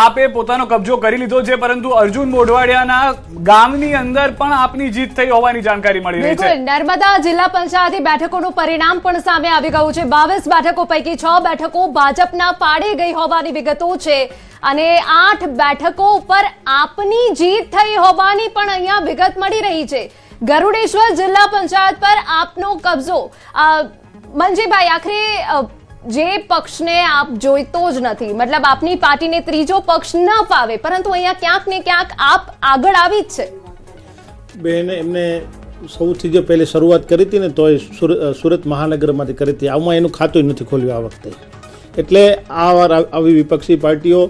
આપે પોતાનો કબજો કરી લીધો છે, પરંતુ અર્જુન મોઢવાડિયાના ગામની અંદર પણ આપની જીત થઈ હોવાની જાણકારી મળી રહી છે। નર્મદા જિલ્લા પંચાયતની બેઠકોનું પરિણામ પણ સામે આવી ગયું છે। 22 બેઠકો પૈકી 6 બેઠકો ભાજપના પાડે ગઈ હોવાની વિગતો છે અને 8 બેઠકો ઉપર આપની જીત થઈ હોવાની પણ અહીંયા વિગત મળી રહી છે। ગરુડેશ્વર જિલ્લા પંચાયત પર આપનો કબજો। મંજીભાઈ, આખરે જે પક્ષને આપ જોઈતો જ નથી, મતલબ આપની પાર્ટીને ત્રીજો પક્ષ ન ફાવે, પરંતુ અહીંયા ક્યાંક ને ક્યાંક આપ આગળ આવી જ છે। બેન, એમને સૌથી જે પહેલી શરૂઆત કરી હતી ને, તો એ સુરત મહાનગરમાંથી કરી હતી। આમાં એનું ખાતું નથી ખોલ્યું આ વખતે। એટલે આ વાર આવી વિપક્ષી પાર્ટીઓ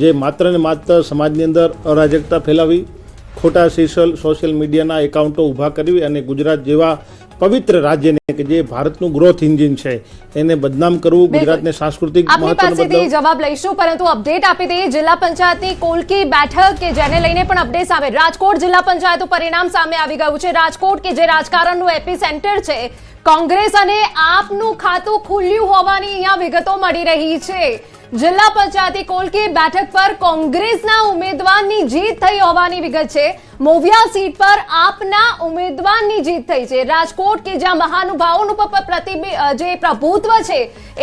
જે માત્ર ને માત્ર સમાજની અંદર અરાજકતા ફેલાવી, ખોટા સોશિયલ મીડિયાના એકાઉન્ટો ઊભા કરવી અને ગુજરાત જેવા પવિત્ર રાજ્યને કે જે ભારતનું ગ્રોથ એન્જિન છે એને બદનામ કરવું, ગુજરાતને સાંસ્કૃતિક મહત્વનું જવાબ લઈશું, પરંતુ અપડેટ આપી દઈએ। જિલ્લા પંચાયતની કોલકી બેઠક કે જેને લઈને પણ અપડેટ સામે। રાજકોટ જિલ્લા પંચાયતનું પરિણામ સામે આવી ગયું છે। રાજકોટ કે જે રાજકારણનું એપી સેન્ટર છે, કોંગ્રેસ અને આપનું ખાતું ખુલ્યું હોવાની અહીંયા વિગતો મળી રહી છે। જિલ્લા પંચાયતની કોલકી બેઠક પર કોંગ્રેસના ઉમેદવારની જીત થઈ હોવાની વિગત છે। મોવિયા સીટ પર આપના ઉમેદવારની જીત થઈ છે। રાજકોટ કે જ્યાં મહાનુભાવોનું જે પ્રભુત્વ છે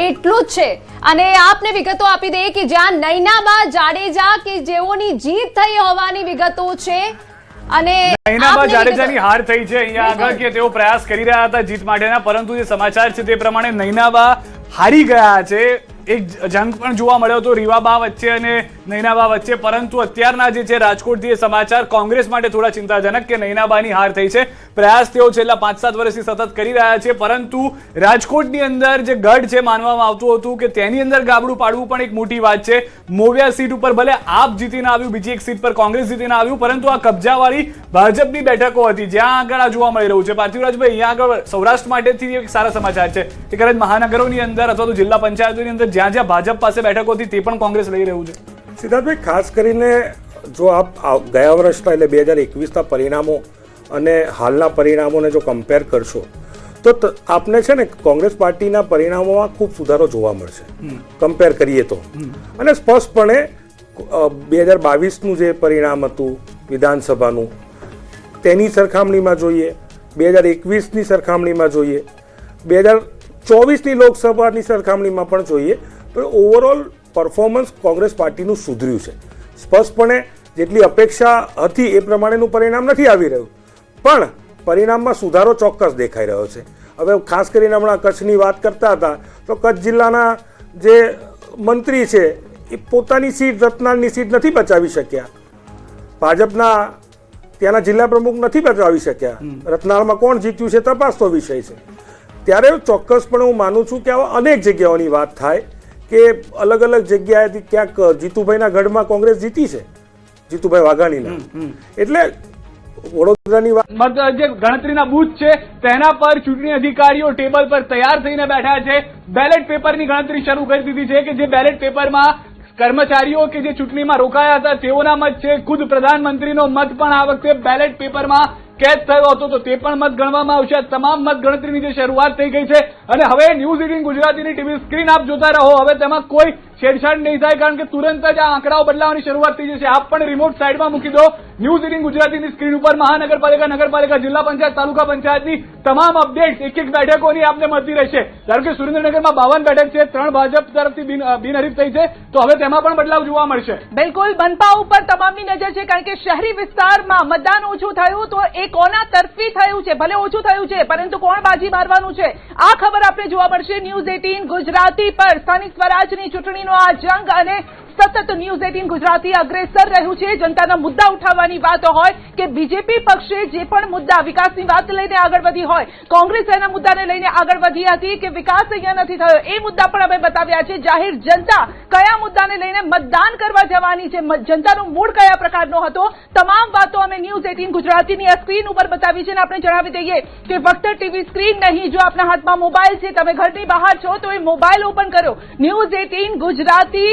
એટલું જ છે। અને આપને વિગતો આપી દઈએ કે જ્યાં નૈનાબા જાડેજા કે જેઓની જીત થઈ હોવાની વિગતો છે અને નૈનાબા જાડેજાની હાર થઈ છે અહીંયા આગળ કે તેઓ પ્રયાસ કરી રહ્યા હતા જીત માટેના, પરંતુ જે સમાચાર છે તે પ્રમાણે નૈનાબા હારી ગયા છે। એક જંગ પણ જોવા મળ્યો હતો રીવાબા વચ્ચે અને નૈનાબા વચ્ચે, પરંતુ અત્યારના જે છે રાજકોટથી સમાચાર કોંગ્રેસ માટે થોડા ચિંતાજનક કે નૈનાબાની હાર થઈ છે। પ્રયાસ તેઓ છેલ્લા 5-7 વર્ષથી સતત કરી રહ્યા છે, પરંતુ રાજકોટની અંદર જે ગઢ છે માનવામાં આવતું હતું કે તેની અંદર ગાબડું પાડવું પણ એક મોટી વાત છે। મોવિયા સીટ ઉપર ભલે આપ જીતીને આવ્યું, બીજી એક સીટ પર કોંગ્રેસ જીતીને આવ્યું, પરંતુ આ કબજાવાળી ભાજપની બેઠકો હતી જ્યાં આગળ આ જોવા મળી રહ્યું છે। પાર્થિવરાજભાઈ, અહીંયા આગળ સૌરાષ્ટ્ર માટેથી એક સારા સમાચાર છે કે કદાચ મહાનગરોની અંદર અથવા તો જિલ્લા પંચાયતોની અંદર જ્યાં જ્યાં ભાજપ પાસે બેઠકો હતી તે પણ કોંગ્રેસ લઈ રહ્યું છે। સિદ્ધાર્થભાઈ, ખાસ કરીને જો આપ ગયા વર્ષના એટલે 2021ના પરિણામો અને હાલના પરિણામોને જો કમ્પેર કરશો તો આપને છે ને કોંગ્રેસ પાર્ટીના પરિણામોમાં ખૂબ સુધારો જોવા મળશે કમ્પેર કરીએ તો। અને સ્પષ્ટપણે 2022નું જે પરિણામ હતું વિધાનસભાનું, તેની સરખામણીમાં જોઈએ, 2021ની સરખામણીમાં જોઈએ, 2024ની લોકસભાની સરખામણીમાં પણ જોઈએ, તો ઓવરઓલ પરફોર્મન્સ કોંગ્રેસ પાર્ટીનું સુધર્યું છે। સ્પષ્ટપણે જેટલી અપેક્ષા હતી એ પ્રમાણેનું પરિણામ નથી આવી રહ્યું, પણ પરિણામમાં સુધારો ચોક્કસ દેખાઈ રહ્યો છે। હવે ખાસ કરીને હમણાં કચ્છની વાત કરતા હતા તો કચ્છ જિલ્લાના જે મંત્રી છે એ પોતાની સીટ, રત્નાલની સીટ નથી બચાવી શક્યા, ભાજપના ત્યાંના જિલ્લા પ્રમુખ નથી બચાવી શક્યા। રત્નાલમાં કોણ જીત્યું છે તપાસનો વિષય છે। ત્યારે ચોક્કસપણે હું માનું છું કે આવા અનેક જગ્યાઓની વાત થાય કે અલગ અલગ જગ્યાએથી ક્યાંક જીતુભાઈના ગઢમાં કોંગ્રેસ જીતી છે, જીતુભાઈ વાઘાણીના, એટલે વડોદરાની વાત જે ગણતરીના બૂથ છે તેના પર ચૂંટણી અધિકારીઓ ટેબલ પર તૈયાર થઈને બેઠા છે। બેલેટ પેપરની ગણતરી શરૂ કરી દીધી છે કે જે બેલેટ પેપરમાં કર્મચારીઓ કે જે ચૂંટણીમાં રોકાયા હતા તેઓના મત છે, ખુદ પ્રધાનમંત્રીનો મત પણ આ વખતે બેલેટ પેપરમાં કેદ થયો હતો તો તે પણ મત ગણવામાં આવશે। તમામ મત ગણતરીની જે શરૂઆત થઈ ગઈ છે અને હવે ન્યૂઝ 18 ગુજરાતીની ટીવી સ્ક્રીન આપ જોતા રહો। હવે તેમાં કોઈ છેડછાડ નહીં થાય, કારણ કે તુરંત જ આ આંકડાઓ બદલાવાની શરૂઆત થઈ જશે। આપ પણ રિમોટ સાઈડમાં મૂકી દો। ન્યૂઝ 18 ગુજરાતીની સ્ક્રીન ઉપર મહાનગરપાલિકા, નગરપાલિકા, જિલ્લા પંચાયત, તાલુકા પંચાયતની તમામ અપડેટ્સ એક એક બેઠકોની આપને મળતી રહેશે। ધારો કે સુરેન્દ્રનગરમાં 52 બેઠક છે, 3 ભાજપ તરફથી બિનહરીફ થઈ છે, તો હવે તેમાં પણ બદલાવ જોવા મળશે। બિલકુલ, મનપા ઉપર તમામની નજર છે, કારણ કે શહેરી વિસ્તારમાં મતદાન ઓછું થયું તો એ કોના તરફી થયું છે, ભલે ઓછું થયું છે પરંતુ કોણ બાજી મારવાનું છે આ ખબર આપણે જોવા મળશે। ન્યૂઝ 18 ગુજરાતી પર સ્થાનિક સ્વરાજની ચૂંટણીનો આ જંગ અને સતત ન્યૂઝ 18 ગુજરાતી અગ્રેસર રહ્યું છે। જનતાના મુદ્દા ઉઠાવવાની વાત હોય કે બીજેપી પક્ષે જે પણ મુદ્દા વિકાસની વાત લઈને આગળ વધી હોય, કોંગ્રેસ એના મુદ્દાને લઈને આગળ વધી હતી કે વિકાસ અહીંયા નથી થયો, એ મુદ્દા પણ અમે બતાવ્યા છે। જાહેર જનતા કયા મુદ્દાને લઈને મતદાન કરવા જવાની છે, જનતાનો મૂડ કયા પ્રકારનો હતો, તમામ વાતો અમે ન્યૂઝ 18 ગુજરાતીની સ્ક્રીન ઉપર બતાવી છે। અને આપણે જણાવી દઈએ કે ફક્ત ટીવી સ્ક્રીન નહીં, જો આપના હાથમાં મોબાઈલ છે, તમે ઘરની બહાર છો તો એ મોબાઈલ ઓપન કરો। ન્યૂઝ 18 ગુજરાતી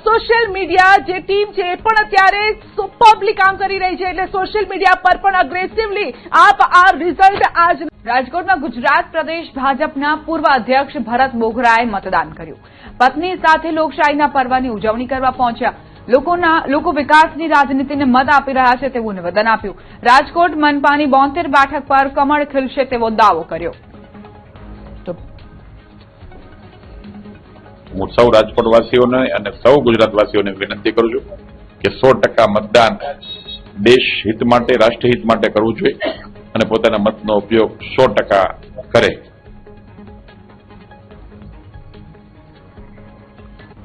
સોશિયલ મીડિયા જે ટીમ છે એ પણ અત્યારે સુપરબલી કામ કરી રહી છે, એટલે સોશિયલ મીડિયા પર પણ અગ્રેસિવલી આપ આ રિઝલ્ટ આજ રાજકોટમાં ગુજરાત પ્રદેશ ભાજપના પૂર્વ અધ્યક્ષ ભરત બોઘરાએ મતદાન કર્યું। પત્ની સાથે લોકશાહીના પર્વની ઉજવણી કરવા પહોંચ્યા। લોકો વિકાસની રાજનીતિને મત આપી રહ્યા છે તેવું નિવેદન આપ્યું. રાજકોટ મનપાની 72 બેઠક પર કમળ ખીલશે તેવો દાવો કર્યો. હું સૌ રાજકોટવાસીઓને અને સૌ ગુજરાતવાસીઓને વિનંતી કરું છું કે 100% મતદાન દેશ હિત માટે, રાષ્ટ્રહિત માટે કરવું જોઈએ અને પોતાના મતનો ઉપયોગ 100% કરે.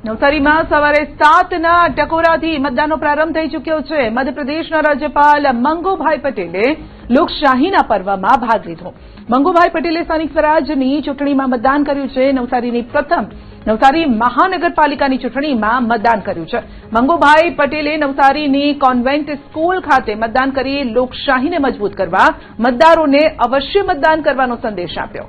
નવસારીમાં સવારે 7ના ટકોરાથી મતદાનનો પ્રારંભ થઈ ચૂક્યો છે. મધ્યપ્રદેશના રાજ્યપાલ મંગુભાઈ પટેલે લોકશાહીના પર્વમાં ભાગ લીધો. મંગુભાઈ પટેલે સ્થાનિક સ્વરાજની ચૂંટણીમાં મતદાન કર્યું છે. નવસારી મહાનગરપાલિકાની ચૂંટણીમાં મતદાન કર્યું છે. મંગુભાઈ પટેલે નવસારીની કોન્વેન્ટ સ્કૂલ ખાતે મતદાન કરી લોકશાહીને મજબૂત કરવા મતદારોને અવશ્ય મતદાન કરવાનો સંદેશ આપ્યો.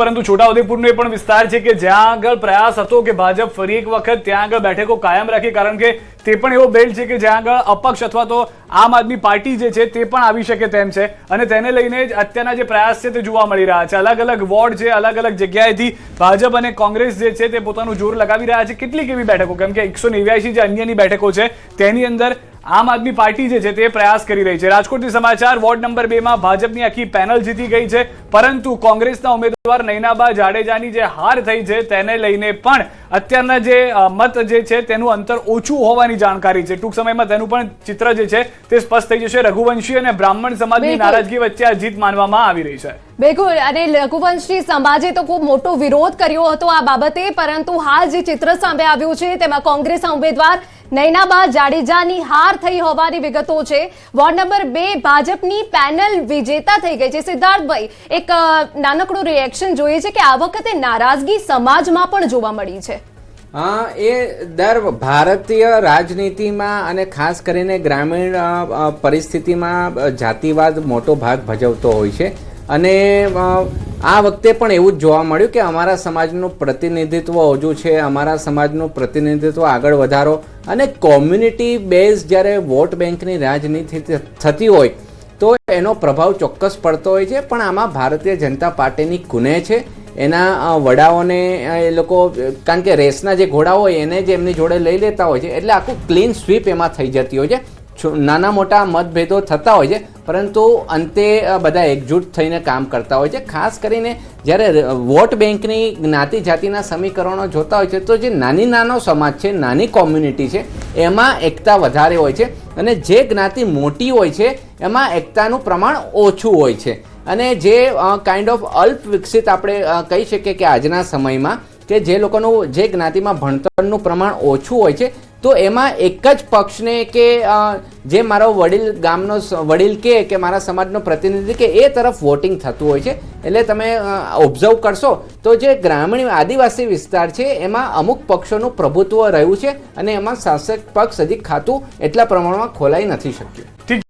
પરંતુ છોટાઉદેપુરનો એ પણ વિસ્તાર છે કે જ્યાં આગળ પ્રયાસ હતો કે ભાજપ ફરી એક વખત ત્યાં આગળ બેઠકો કાયમ રાખે, કારણ કે તે પણ એવો બેલ્ટ છે કે જ્યાં આગળ અપક્ષ અથવા તો આમ આદમી પાર્ટી જે છે તે પણ આવી શકે તેમ છે અને તેને લઈને જ અત્યારના જે પ્રયાસ છે તે જોવા મળી રહ્યા છે. અલગ અલગ વોર્ડ છે, અલગ અલગ જગ્યાએથી ભાજપ અને કોંગ્રેસ જે છે તે પોતાનું જોર લગાવી રહ્યા છે. કેટલીક એવી બેઠકો, કેમ કે 189 જે અન્યની બેઠકો છે તેની અંદર આમ આદમી પાર્ટી જે છે તે પ્રયાસ કરી રહી છે. રાજકોટથી સમાચાર. વોર્ડ નંબર 2 માં ભાજપની આખી પેનલ જીતી ગઈ છે, પરંતુ કોંગ્રેસના ઉમેદવાર નૈનાબા જાડેજાની જે હાર થઈ છે તેને લઈને પણ અત્યારના જે મત જે છે તેનું અંતર ઓછું હોવાની જાણકારી છે. ટૂંક સમયમાં તેનું પણ ચિત્ર જે છે તે સ્પષ્ટ થઈ જશે. રઘુવંશી અને બ્રાહ્મણ સમાજની નારાજગી વચ્ચે આ જીત માનવામાં આવી રહી છે. બિલકુલ, અને રઘુવંશી સમાજે તો ખૂબ મોટો વિરોધ કર્યો હતો આ બાબતે, પરંતુ હાલ જે ચિત્ર સામે આવ્યું છે તેમાં કોંગ્રેસના ઉમેદવાર નૈનાબા જાડેજાની હાર થઈ હોવાની વિગતો છે. વોર્ડ નંબર 2 ભાજપની પેનલ વિજેતા થઈ ગઈ છે. સિદ્ધાર્થભાઈ, એક નાનકડું રિએક્શન જોઈએ છે કે આ વખતે નારાજગી સમાજમાં પણ જોવા મળી છે. હા, એ દર ભારતીય રાજનીતિમાં અને ખાસ કરીને ગ્રામીણ પરિસ્થિતિમાં જાતિવાદ મોટો ભાગ ભજવતો હોય છે અને આ વખતે પણ એવું જ જોવા મળ્યું કે અમારા સમાજનું પ્રતિનિધિત્વ ઓછું છે, અમારા સમાજનું પ્રતિનિધિત્વ આગળ વધારો અને કોમ્યુનિટી બેઝ જ્યારે વોટ બેંકની રાજનીતિ થતી હોય તો એનો પ્રભાવ ચોક્કસ પડતો હોય છે. પણ આમાં ભારતીય જનતા પાર્ટીની કુને છે. એના વડાઓને એ લોકો, કારણ કે રેસના જે ઘોડા હોય એને જ એમની જોડે લઈ લેતા હોય છે, એટલે આખું ક્લીન સ્વીપ એમાં થઈ જતી હોય છે. નાના મોટા મતભેદો થતા હોય છે, પરંતુ અંતે બધા એકજૂટ થઈને કામ કરતા હોય છે. ખાસ કરીને જ્યારે વોટ બેંકની જ્ઞાતિ જાતિના સમીકરણો જોતા હોય છે તો જે નાનો સમાજ છે, નાની કોમ્યુનિટી છે, એમાં એકતા વધારે હોય છે અને જે જ્ઞાતિ મોટી હોય છે એમાં એકતાનું પ્રમાણ ઓછું હોય છે. અને જે કાઇન્ડ ઓફ અલ્પ વિકસિત આપણે કહી શકીએ કે આજના સમયમાં કે જે લોકોનું જે જ્ઞાતિમાં ભણતરનું પ્રમાણ ઓછું હોય છે તો એમાં એક જ પક્ષને કે જે મારો વડીલ ગામનો વડીલ કે મારા સમાજનો પ્રતિનિધિ કે એ તરફ વોટિંગ થતું હોય છે. એટલે તમે ઓબ્ઝર્વ કરશો તો જે ગ્રામીણ આદિવાસી વિસ્તાર છે એમાં અમુક પક્ષોનું પ્રભુત્વ રહ્યું છે અને એમાં શાસક પક્ષ હજી ખાતું એટલા પ્રમાણમાં ખોલાઈ નથી શક્યું.